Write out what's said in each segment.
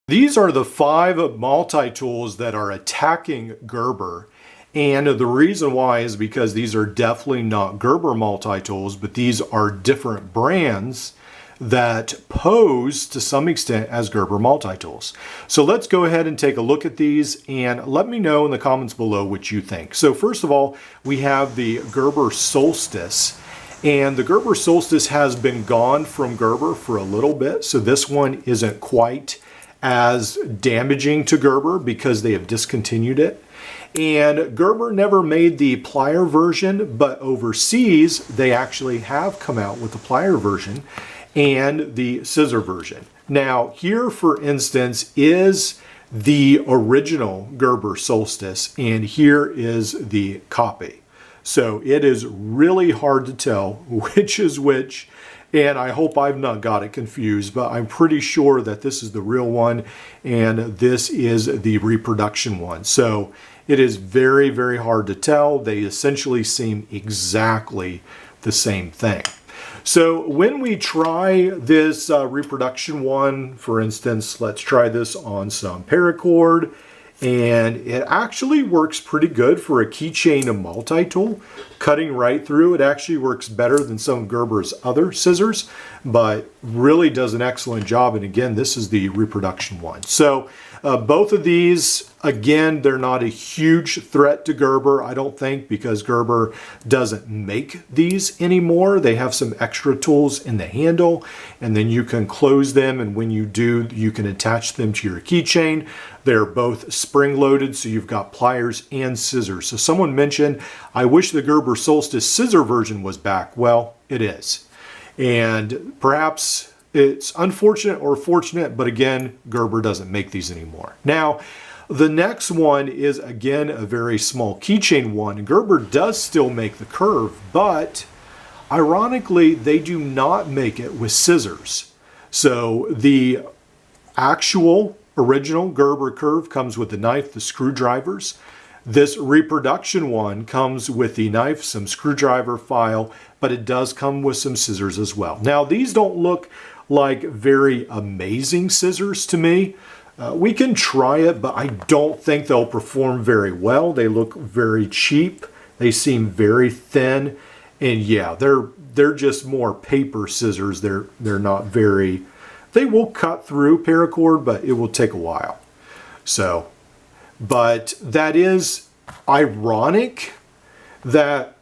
These are the 5 multi-tools that are attacking Gerber. And the reason why is because these are definitely not Gerber multi-tools, but these are different brands that pose to some extent as Gerber multi-tools. So let's go ahead and take a look at these and let me know in the comments below what you think. So first of all, we have the Gerber Solstice. And the Gerber Solstice has been gone from Gerber for a little bit, so this one isn't quite as damaging to Gerber because they have discontinued it. And Gerber never made the plier version, but overseas they actually have come out with the plier version and the scissor version. Now here, for instance, is the original Gerber Solstice, and here is the copy. So it is really hard to tell which is which, and I hope I've not got it confused, but I'm pretty sure that this is the real one and this is the reproduction one. So it is very, very hard to tell. They essentially seem exactly the same thing. So when we try this reproduction one, for instance, let's try this on some paracord. And it actually works pretty good for a keychain multi-tool, cutting right through. It actually works better than some of Gerber's other scissors, but really does an excellent job. And again, this is the reproduction one. So both of these, again, they're not a huge threat to Gerber, I don't think, because Gerber doesn't make these anymore. They have some extra tools in the handle, and then you can close them, and when you do, you can attach them to your keychain. They're both spring-loaded, so you've got pliers and scissors. So someone mentioned, I wish the Gerber Solstice scissor version was back. Well, it is. And perhaps it's unfortunate or fortunate, but again, Gerber doesn't make these anymore. Now, the next one is, again, a very small keychain one. Gerber does still make the curve, but ironically, they do not make it with scissors. So the actual original Gerber curve comes with the knife, the screwdrivers. This reproduction one comes with the knife, some screwdriver file, but it does come with some scissors as well. Now, these don't look like very amazing scissors to me. We can try it, but I don't think they'll perform very well. They look very cheap. They seem very thin. And yeah, they're just more paper scissors. They're not very, they will cut through paracord, but it will take a while. So, but that is ironic that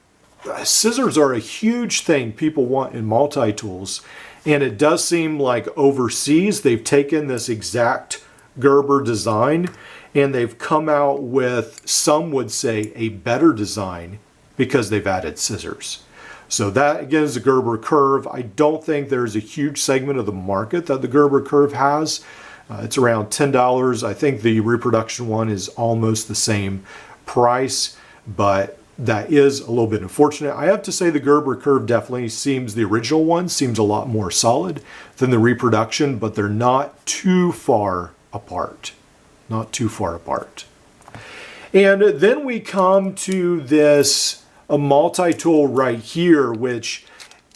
scissors are a huge thing people want in multi-tools. And it does seem like overseas they've taken this exact Gerber design and they've come out with, some would say, a better design because they've added scissors. So that, again, is the Gerber curve. I don't think there's a huge segment of the market that the Gerber curve has. It's around $10. I think the reproduction one is almost the same price, but that is a little bit unfortunate. I have to say the Gerber curve definitely seems, the original one seems a lot more solid than the reproduction, but they're not too far apart. Not too far apart. And then we come to this a multi-tool right here, which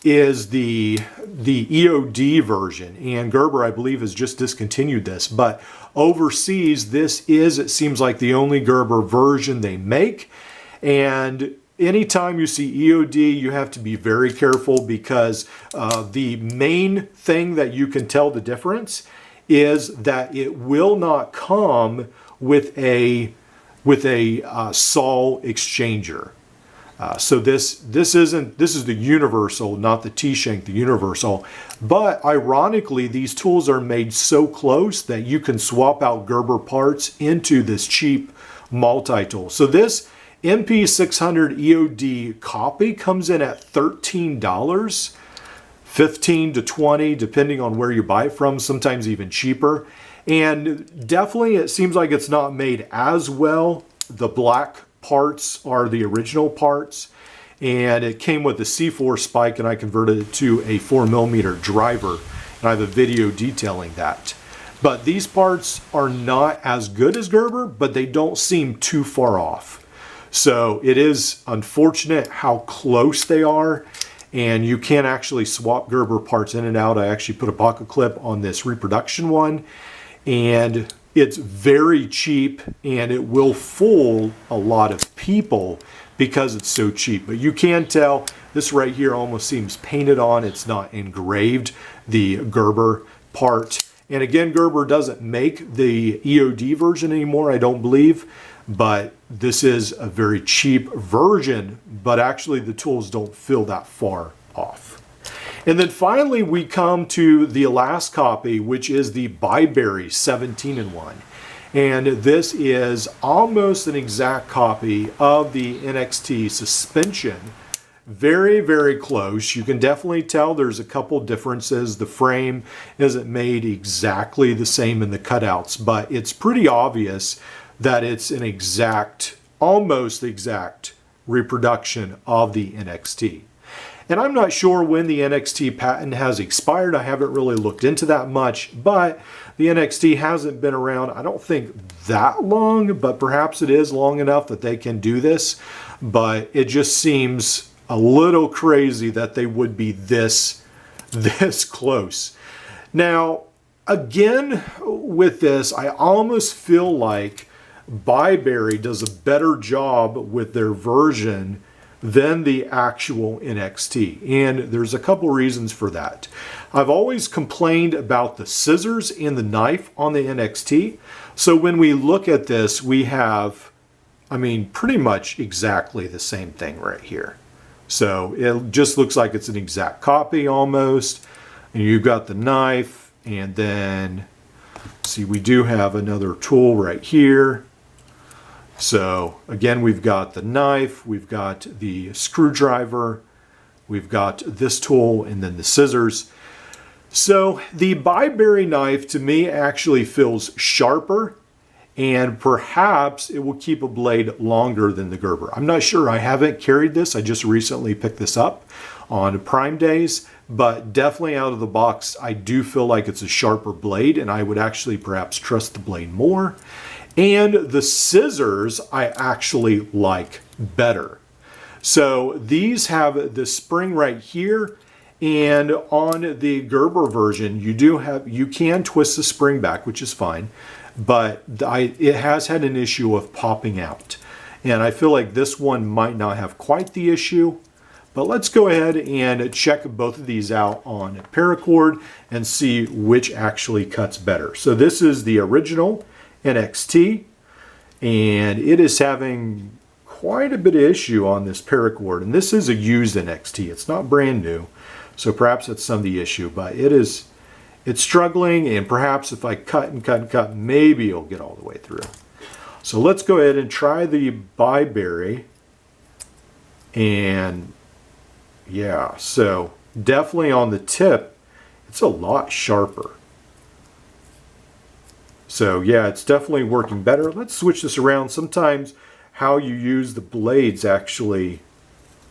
is the EOD version. And Gerber, I believe, has just discontinued this. But overseas, this is, it seems like, the only Gerber version they make. And anytime you see EOD, you have to be very careful because the main thing that you can tell the difference is that it will not come with a saw exchanger. So this is the universal, not the T-shank, the universal. But ironically, these tools are made so close that you can swap out Gerber parts into this cheap multi-tool. So this MP600 EOD copy comes in at $13, $15 to $20, depending on where you buy it from, sometimes even cheaper. And definitely it seems like it's not made as well. The black parts are the original parts, and it came with a C4 spike, and I converted it to a 4mm driver, and I have a video detailing that. But these parts are not as good as Gerber, but they don't seem too far off. So it is unfortunate how close they are, and you can actually swap Gerber parts in and out. I actually put a pocket clip on this reproduction one, and it's very cheap, and it will fool a lot of people because it's so cheap. But you can tell this right here almost seems painted on. It's not engraved, the Gerber part. And again, Gerber doesn't make the EOD version anymore, I don't believe, but this is a very cheap version, but actually the tools don't feel that far off. And then finally we come to the last copy, which is the Byberry 17-in-1. And this is almost an exact copy of the NXT suspension. Very, very close. You can definitely tell there's a couple differences. The frame isn't made exactly the same in the cutouts, but it's pretty obvious that it's an exact, almost exact reproduction of the NXT. And I'm not sure when the NXT patent has expired. I haven't really looked into that much, but the NXT hasn't been around, I don't think that long, but perhaps it is long enough that they can do this. But it just seems a little crazy that they would be this close. Now, again, with this, I almost feel like Byberry does a better job with their version than the actual NXT. And there's a couple reasons for that. I've always complained about the scissors and the knife on the NXT. So when we look at this, we have, I mean, pretty much exactly the same thing right here. So it just looks like it's an exact copy almost. And you've got the knife, and then, see, we do have another tool right here. So again, we've got the knife, we've got the screwdriver, we've got this tool, and then the scissors. So the Byberry knife to me actually feels sharper, and perhaps it will keep a blade longer than the Gerber. I'm not sure. I haven't carried this. I just recently picked this up on Prime Days, but definitely out of the box, I do feel like it's a sharper blade, and I would actually perhaps trust the blade more. And the scissors I actually like better. So these have the spring right here, and on the Gerber version, you can twist the spring back, which is fine. But it has had an issue of popping out. And I feel like this one might not have quite the issue. But let's go ahead and check both of these out on paracord and see which actually cuts better. So this is the original NXT, and it is having quite a bit of issue on this paracord. And this is a used NXT. It's not brand new. So perhaps that's some of the issue, but it's struggling, and perhaps if I cut and cut and cut, maybe it'll get all the way through. So let's go ahead and try the Byberry. And yeah, so definitely on the tip, it's a lot sharper. So yeah, it's definitely working better. Let's switch this around. Sometimes how you use the blades actually,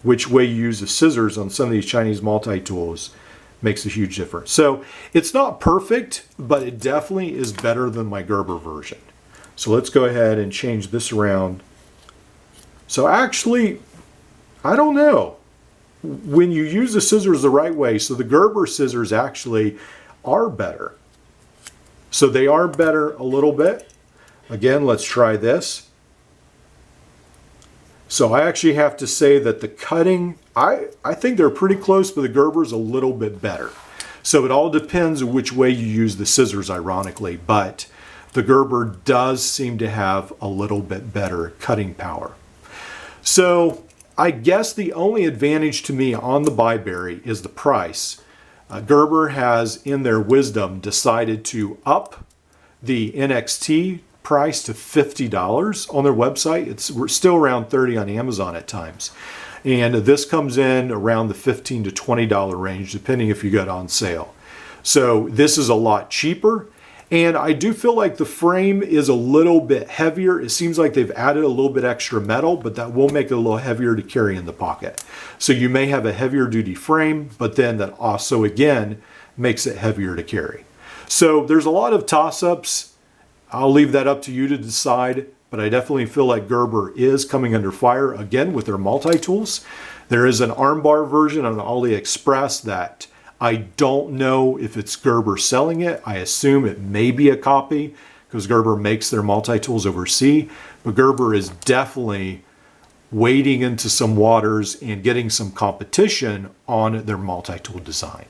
which way you use the scissors on some of these Chinese multi-tools, makes a huge difference. So it's not perfect, but it definitely is better than my Gerber version. So let's go ahead and change this around. So actually, I don't know. When you use the scissors the right way, so the Gerber scissors actually are better. So they are better a little bit. Again, let's try this. So I actually have to say that the cutting, I think they're pretty close, but the Gerber's a little bit better. So it all depends on which way you use the scissors, ironically, but the Gerber does seem to have a little bit better cutting power. So I guess the only advantage to me on the Byberry is the price. Gerber has, in their wisdom, decided to up the NXT price to $50 on their website. We're still around $30 on Amazon at times. And this comes in around the $15 to $20 range, depending if you got on sale. So this is a lot cheaper. And I do feel like the frame is a little bit heavier. It seems like they've added a little bit extra metal, but that will make it a little heavier to carry in the pocket. So you may have a heavier duty frame, but then that also, again, makes it heavier to carry. So there's a lot of toss-ups. I'll leave that up to you to decide, but I definitely feel like Gerber is coming under fire again with their multi-tools. There is an armbar version on AliExpress that I don't know if it's Gerber selling it. I assume it may be a copy because Gerber makes their multi-tools overseas, but Gerber is definitely wading into some waters and getting some competition on their multi-tool design.